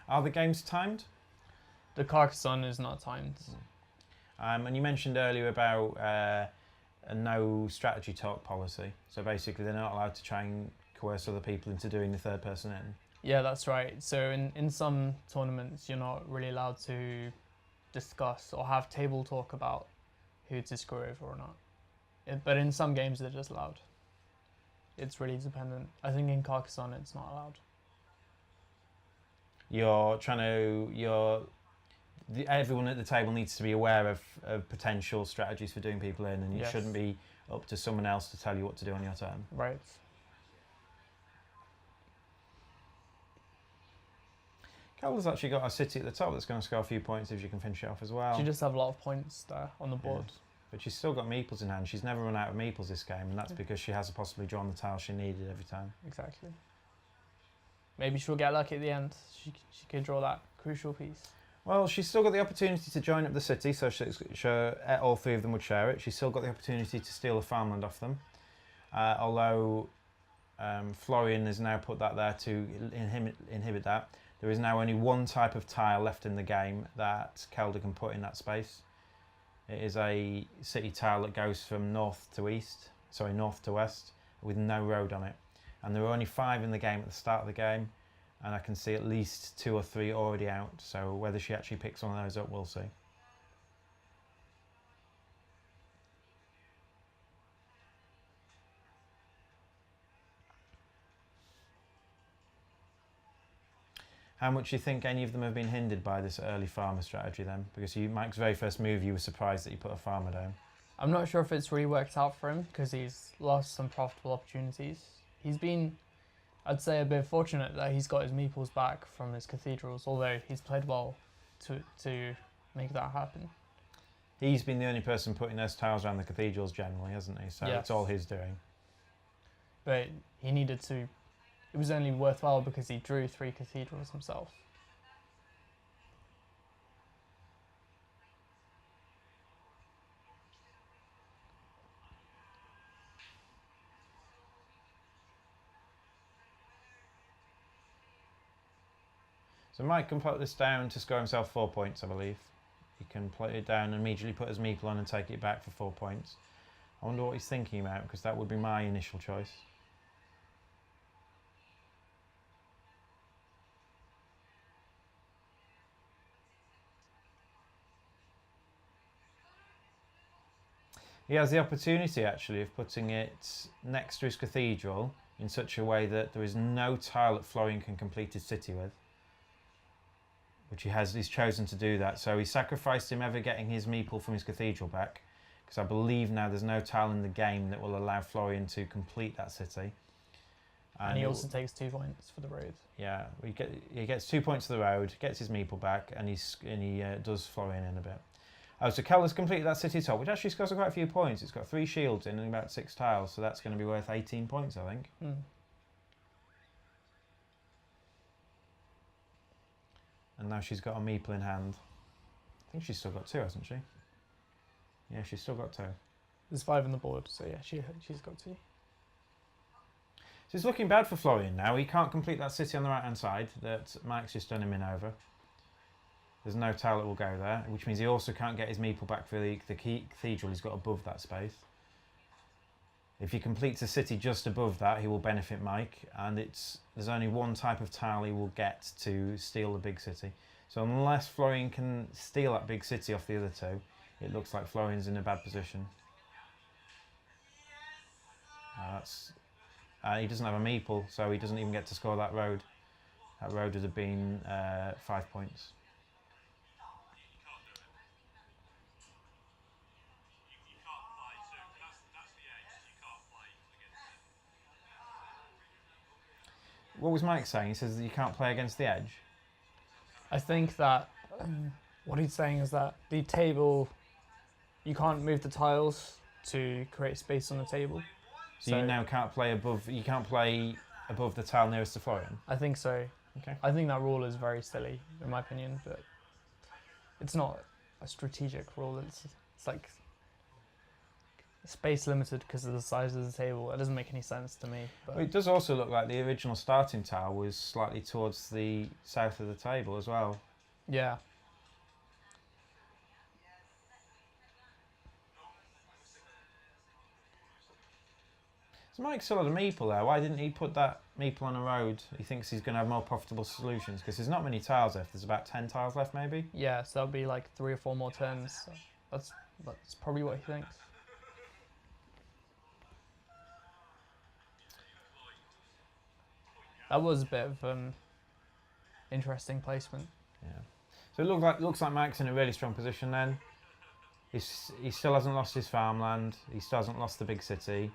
[SPEAKER 1] Are the games timed?
[SPEAKER 2] The Carcassonne is not timed.
[SPEAKER 1] And you mentioned earlier about a no strategy talk policy. So basically they're not allowed to try and coerce other people into doing the third person in.
[SPEAKER 2] Yeah, that's right. So in some tournaments, you're not really allowed to discuss or have table talk about who to screw over or not. But in some games, they're just allowed. It's really dependent. I think in Carcassonne, it's not allowed.
[SPEAKER 1] Everyone at the table needs to be aware of potential strategies for doing people in, and it
[SPEAKER 2] Yes.
[SPEAKER 1] shouldn't be up to someone else to tell you what to do on your turn.
[SPEAKER 2] Right.
[SPEAKER 1] Kelda's actually got a city at the top that's going to score a few points if she can finish it off as well.
[SPEAKER 2] She just have a lot of points there on the board.
[SPEAKER 1] Yeah. But she's still got meeples in hand. She's never run out of meeples this game, and that's because she has possibly drawn the tile she needed every time.
[SPEAKER 2] Exactly. Maybe she'll get lucky at the end. She could draw that crucial piece.
[SPEAKER 1] Well, she's still got the opportunity to join up the city, so all 3 of them would share it. She's still got the opportunity to steal a farmland off them. Although Florian has now put that there to inhibit that. There is now only 1 type of tile left in the game that Kelda can put in that space. It is a city tile that goes from north to west, with no road on it. And there are only 5 in the game at the start of the game, and I can see at least 2 or 3 already out, so whether she actually picks one of those up, we'll see. How much do you think any of them have been hindered by this early farmer strategy then? Because Mike's very first move, you were surprised that you put a farmer down.
[SPEAKER 2] I'm not sure if it's really worked out for him because he's lost some profitable opportunities. He's been, I'd say, a bit fortunate that he's got his meeples back from his cathedrals, although he's played well to make that happen.
[SPEAKER 1] He's been the only person putting those tiles around the cathedrals generally, hasn't he? So
[SPEAKER 2] Yes.
[SPEAKER 1] it's all his doing.
[SPEAKER 2] But he needed to, it was only worthwhile because he drew 3 cathedrals himself.
[SPEAKER 1] So Mike can put this down to score himself 4 points, I believe. He can put it down and immediately put his meeple on and take it back for 4 points. I wonder what he's thinking about, because that would be my initial choice. He has the opportunity actually of putting it next to his cathedral in such a way that there is no tile that Florian can complete his city with. Which he's chosen to do that. So he sacrificed him ever getting his meeple from his cathedral back, because I believe now there's no tile in the game that will allow Florian to complete that city.
[SPEAKER 2] And he also takes 2 points for the road.
[SPEAKER 1] Yeah, he gets 2 points for the road, gets his meeple back, and he does Florian in a bit. Oh, so Kelda's completed that city top, which actually scores quite a few points. It's got 3 shields in and about 6 tiles, so that's going to be worth 18 points, I think. And now she's got a meeple in hand. I think she's still got 2, hasn't she? Yeah, she's still got 2.
[SPEAKER 2] There's 5 on the board, so yeah, she's got 2.
[SPEAKER 1] So it's looking bad for Florian now. He can't complete that city on the right-hand side that Mike's just done him in over. There's no tile that will go there, which means he also can't get his meeple back for the cathedral he's got above that space. If he completes a city just above that, he will benefit Mike, and there's only one type of tile he will get to steal the big city. So unless Florian can steal that big city off the other 2, it looks like Florian's in a bad position. He doesn't have a meeple, so he doesn't even get to score that road. That road would have been 5 points. What was Mike saying? He says that you can't play against the edge.
[SPEAKER 2] I think that what he's saying is that the table, you can't move the tiles to create space on the table.
[SPEAKER 1] So you now can't play above. You can't play above the tile nearest to Florian.
[SPEAKER 2] I think so.
[SPEAKER 1] Okay.
[SPEAKER 2] I think that rule is very silly, in my opinion, but it's not a strategic rule. It's like space limited because of the size of the table. It doesn't make any sense to me. But
[SPEAKER 1] Well, it does also look like the original starting tile was slightly towards the south of the table as well.
[SPEAKER 2] yeah,
[SPEAKER 1] So Mike still had a meeple there. Why didn't he put that meeple on a road? He thinks he's going to have more profitable solutions because there's not many tiles left. There's about 10 tiles left maybe.
[SPEAKER 2] yeah. So that'll be like 3 or 4 more turns. So that's probably what he thinks. That was a bit of interesting placement.
[SPEAKER 1] Yeah. So it looks like Mike's in a really strong position then. He still hasn't lost his farmland. He still hasn't lost the big city.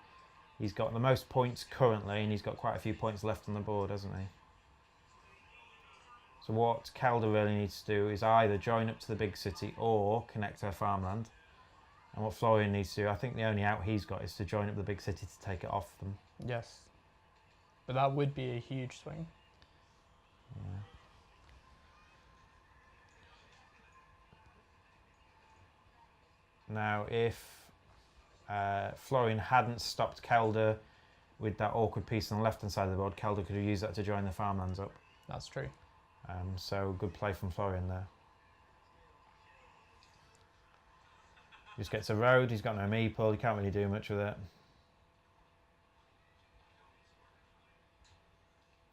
[SPEAKER 1] He's got the most points currently, and he's got quite a few points left on the board, hasn't he? So what Kelda really needs to do is either join up to the big city or connect her farmland. And what Florian needs to do, I think the only out he's got is to join up the big city to take it off them.
[SPEAKER 2] Yes, but that would be a huge swing.
[SPEAKER 1] Yeah. Now, if Florian hadn't stopped Kelda with that awkward piece on the left-hand side of the board, Kelda could have used that to join the farmlands up.
[SPEAKER 2] That's true.
[SPEAKER 1] So good play from Florian there. Just gets a road, he's got no meeple, he can't really do much with it.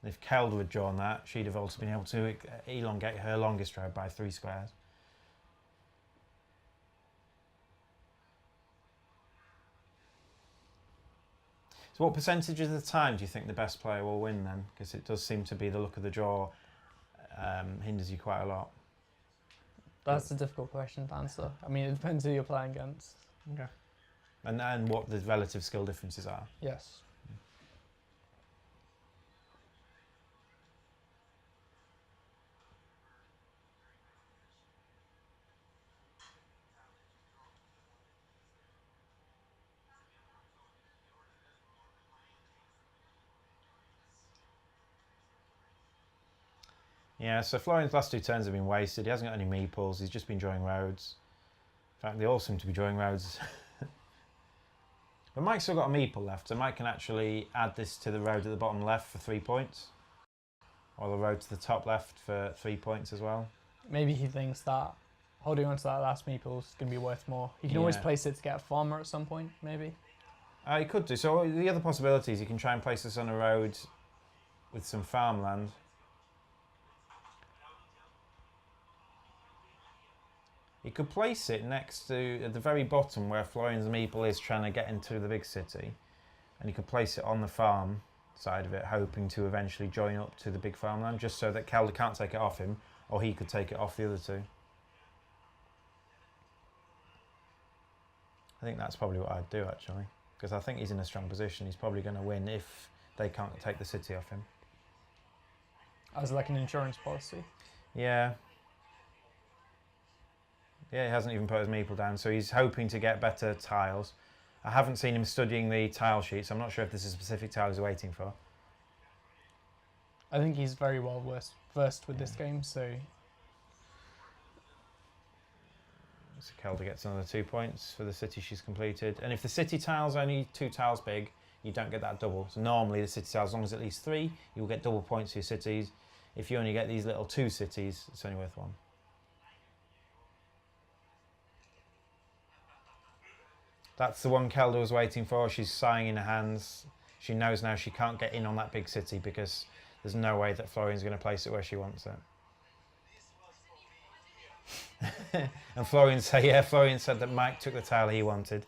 [SPEAKER 1] If Kelda had drawn that, she'd have also been able to elongate her longest road by 3 squares. So what percentage of the time do you think the best player will win then? Because it does seem to be the look of the draw hinders you quite a lot.
[SPEAKER 2] That's a difficult question to answer. I mean, it depends who you're playing against.
[SPEAKER 1] Okay. And what the relative skill differences are.
[SPEAKER 2] Yes.
[SPEAKER 1] Yeah, so Florian's last 2 turns have been wasted. He hasn't got any meeples. He's just been drawing roads. In fact, they all seem to be drawing roads. But Mike's still got a meeple left, so Mike can actually add this to the road at the bottom left for 3 points. Or the road to the top left for 3 points as well.
[SPEAKER 2] Maybe he thinks that holding on to that last meeple is going to be worth more. He can always place it to get a farmer at some point, maybe.
[SPEAKER 1] He could do. So the other possibilities, you can try and place this on a road with some farmland. You could place it next to, at the very bottom where Florian's meeple is trying to get into the big city. And you could place it on the farm side of it, hoping to eventually join up to the big farmland, just so that Kelda can't take it off him, or he could take it off the other 2. I think that's probably what I'd do, actually. Because I think he's in a strong position. He's probably going to win if they can't take the city off him.
[SPEAKER 2] As like an insurance policy.
[SPEAKER 1] Yeah. Yeah, he hasn't even put his meeple down, so he's hoping to get better tiles. I haven't seen him studying the tile sheets. I'm not sure if there's a specific tile he's waiting for.
[SPEAKER 2] I think he's very well versed with this game, so...
[SPEAKER 1] So Kelda gets another 2 points for the city she's completed. And if the city tile's only 2 tiles big, you don't get that double. So normally the city tile, as long as at least 3, you'll get double points for your cities. If you only get these little 2 cities, it's only worth 1. That's the one Kelda was waiting for. She's sighing in her hands. She knows now she can't get in on that big city because there's no way that Florian's going to place it where she wants it. And Florian said that Mike took the tile he wanted.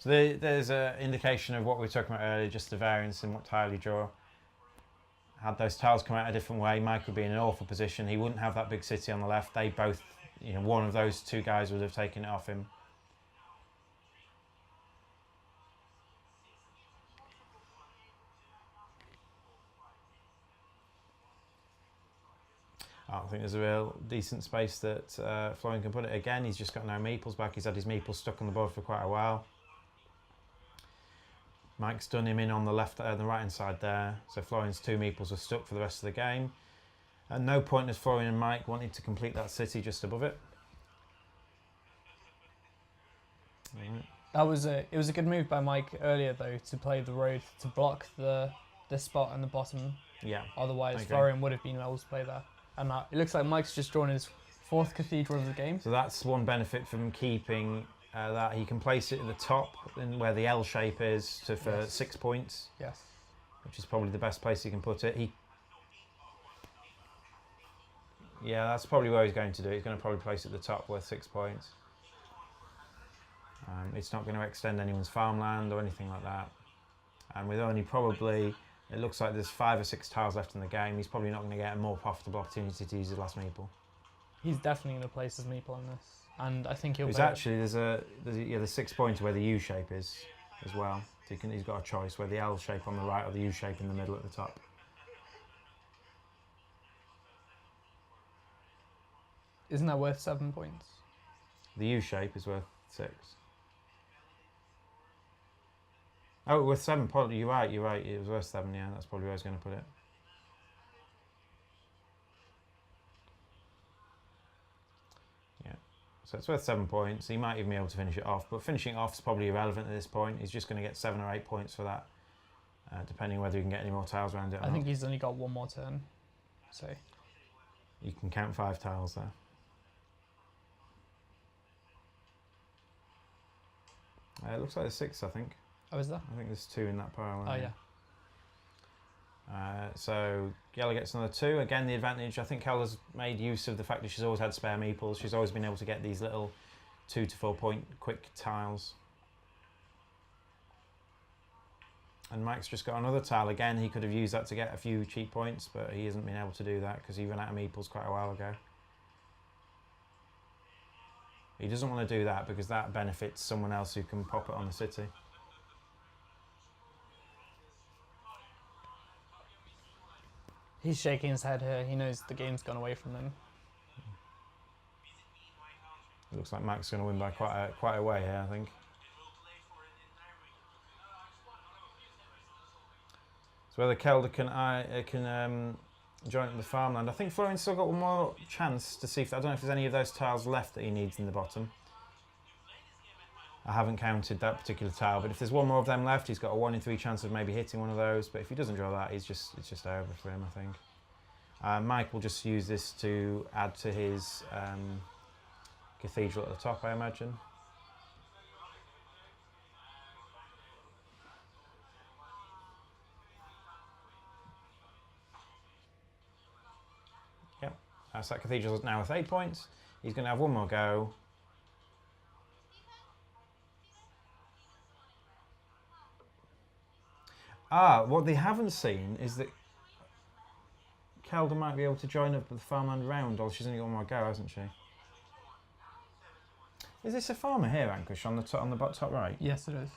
[SPEAKER 1] So there's an indication of what we were talking about earlier, just the variance in what tile you draw. Had those tiles come out a different way, Mike would be in an awful position. He wouldn't have that big city on the left. They both, one of those 2 guys would have taken it off him. I don't think there's a real decent space that Florian can put it. Again, he's just got no meeples back. He's had his meeples stuck on the board for quite a while. Mike's done him in on the left, the right-hand side there. So Florian's 2 meeples are stuck for the rest of the game. At no point has Florian and Mike wanted to complete that city just above it.
[SPEAKER 2] Right. It was a good move by Mike earlier though to play the road to block this spot on the bottom.
[SPEAKER 1] Yeah.
[SPEAKER 2] Otherwise, Florian would have been able to play there. And it looks like Mike's just drawn his 4th cathedral of the game.
[SPEAKER 1] So that's one benefit from keeping that. He can place it at the top where the L shape is for 6 points.
[SPEAKER 2] Yes.
[SPEAKER 1] Which is probably the best place he can put it. Yeah, that's probably where he's going to do. He's going to probably place it at the top worth 6 points. It's not going to extend anyone's farmland or anything like that. And with only probably, it looks like there's 5 or 6 tiles left in the game, he's probably not going to get a more profitable opportunity to use his last meeple.
[SPEAKER 2] He's definitely going to place his meeple on this. And I think he'll...
[SPEAKER 1] There's 6 points where the U shape is as well. So he's got a choice where the L shape on the right or the U shape in the middle at the top.
[SPEAKER 2] Isn't that worth 7 points?
[SPEAKER 1] The U shape is worth 6. Oh, worth 7 points. You're right. It was worth 7, yeah. That's probably where I was going to put it. Yeah. So it's worth 7 points. He might even be able to finish it off. But finishing it off is probably irrelevant at this point. He's just going to get 7 or 8 points for that. Depending whether he can get any more tiles around it or
[SPEAKER 2] I think he's only got 1 more turn. So
[SPEAKER 1] you can count 5 tiles there. It looks like there's 6, I think.
[SPEAKER 2] Oh, is there?
[SPEAKER 1] I think there's 2 in that pile.
[SPEAKER 2] Oh, yeah.
[SPEAKER 1] So Kelda gets another 2. Again, the advantage, I think Kelda's made use of the fact that she's always had spare meeples. She's always been able to get these little 2 to 4 point quick tiles. And Mike's just got another tile. Again, he could have used that to get a few cheap points, but he hasn't been able to do that because he ran out of meeples quite a while ago. He doesn't want to do that because that benefits someone else who can pop it on the city.
[SPEAKER 2] He's shaking his head here. He knows the game's gone away from them.
[SPEAKER 1] It looks like Mike's going to win by quite a way here, I think. So whether Kelda can join the farmland. I think Florian's still got one more chance to see if, I don't know if there's any of those tiles left that he needs in the bottom. I haven't counted that particular tile, but if there's one more of them left, he's got a 1 in 3 chance of maybe hitting one of those. But if he doesn't draw that, it's just over for him, I think. Mike will just use this to add to his cathedral at the top, I imagine. Yep, so that cathedral is now with 8 points. He's going to have one more go. What they haven't seen is that Kelda might be able to join up with the farmland round, or she's only got one more go, hasn't she? Is this a farmer here, Ankush, on the top right?
[SPEAKER 2] Yes, it is.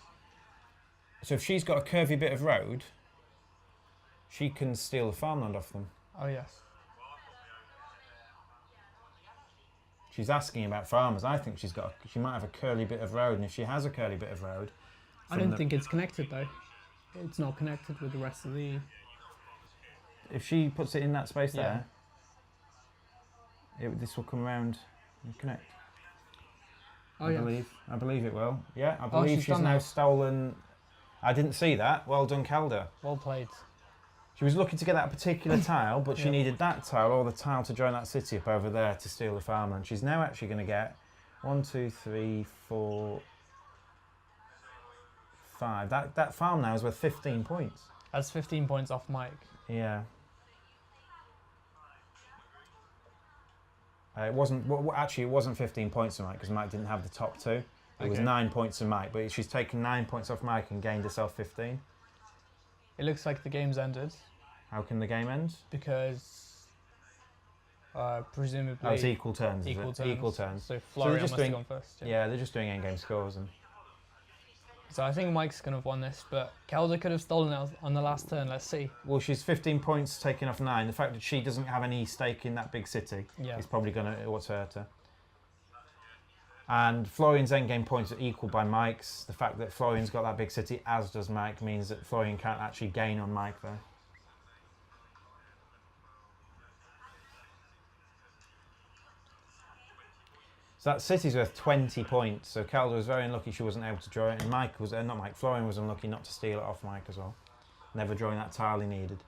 [SPEAKER 1] So if she's got a curvy bit of road, she can steal the farmland off them.
[SPEAKER 2] Oh, yes.
[SPEAKER 1] She's asking about farmers. I think she might have a curly bit of road, and if she has a curly bit of road...
[SPEAKER 2] I don't think it's connected, though. It's not connected with the rest of the...
[SPEAKER 1] If she puts it in that space there, this will come around and connect.
[SPEAKER 2] Oh,
[SPEAKER 1] I believe it will. Yeah, I believe she's now
[SPEAKER 2] that.
[SPEAKER 1] stolen... I didn't see that. Well done, Kelda.
[SPEAKER 2] Well played.
[SPEAKER 1] She was looking to get that particular tile, but she needed that tile or the tile to join that city up over there to steal the farmland. She's now actually going to get 1, 2, 3, 4, 5. That farm now is worth 15 points.
[SPEAKER 2] That's 15 points off Mike.
[SPEAKER 1] Yeah. It wasn't. Well, actually, it wasn't 15 points for Mike because Mike didn't have the top 2. It was 9 points for Mike, but she's taken 9 points off Mike and gained herself 15.
[SPEAKER 2] It looks like the game's ended.
[SPEAKER 1] How can the game end?
[SPEAKER 2] Because presumably...
[SPEAKER 1] Oh, it's equal turns.
[SPEAKER 2] Equal turns.
[SPEAKER 1] Equal turns.
[SPEAKER 2] So Florian
[SPEAKER 1] just
[SPEAKER 2] must have gone first.
[SPEAKER 1] Yeah, they're just doing endgame scores.
[SPEAKER 2] So I think Mike's going to have won this, but Kelda could have stolen it on the last turn. Let's see.
[SPEAKER 1] Well, she's 15 points taken off 9. The fact that she doesn't have any stake in that big city is probably going to what's hurt her. And Florian's endgame points are equal by Mike's. The fact that Florian's got that big city, as does Mike, means that Florian can't actually gain on Mike there. So that city's worth 20 points. So Kelda was very unlucky she wasn't able to draw it, and Mike was Florian was unlucky not to steal it off Mike as well. Never drawing that tile he needed.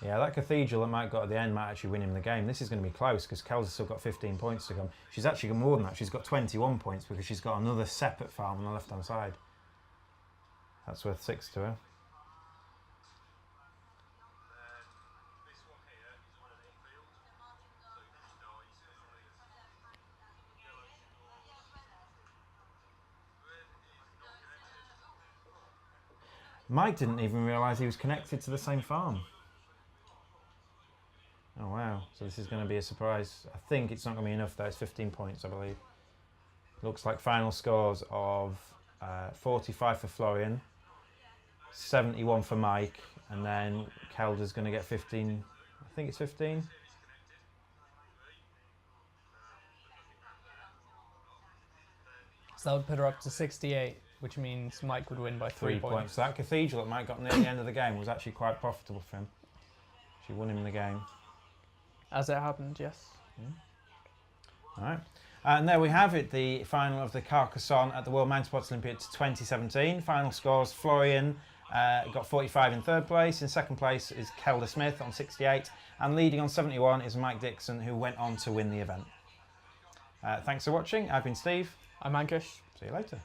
[SPEAKER 1] Yeah, that cathedral that Mike got at the end might actually win him the game. This is going to be close because Kelda's still got 15 points to come. She's actually got more than that. She's got 21 points because she's got another separate farm on the left-hand side. That's worth 6 to her. Mike didn't even realise he was connected to the same farm. Oh wow, so this is going to be a surprise. I think it's not going to be enough though, it's 15 points I believe. Looks like final scores of 45 for Florian, 71 for Mike, and then Kelda's going to get 15, I think it's 15.
[SPEAKER 2] So that would put her up to 68, which means Mike would win by 3 points.
[SPEAKER 1] So that cathedral that Mike got near the end of the game was actually quite profitable for him. She won him the game.
[SPEAKER 2] As it happened, yes.
[SPEAKER 1] All right. And there we have it, the final of the Carcassonne at the World Mountain Sports Olympiad 2017. Final scores, Florian Got 45 in third place. In second place is Kelda Smith on 68. And leading on 71 is Mike Dixon, who went on to win the event. Thanks for watching. I've been Steve.
[SPEAKER 2] I'm Ankush.
[SPEAKER 1] See you later.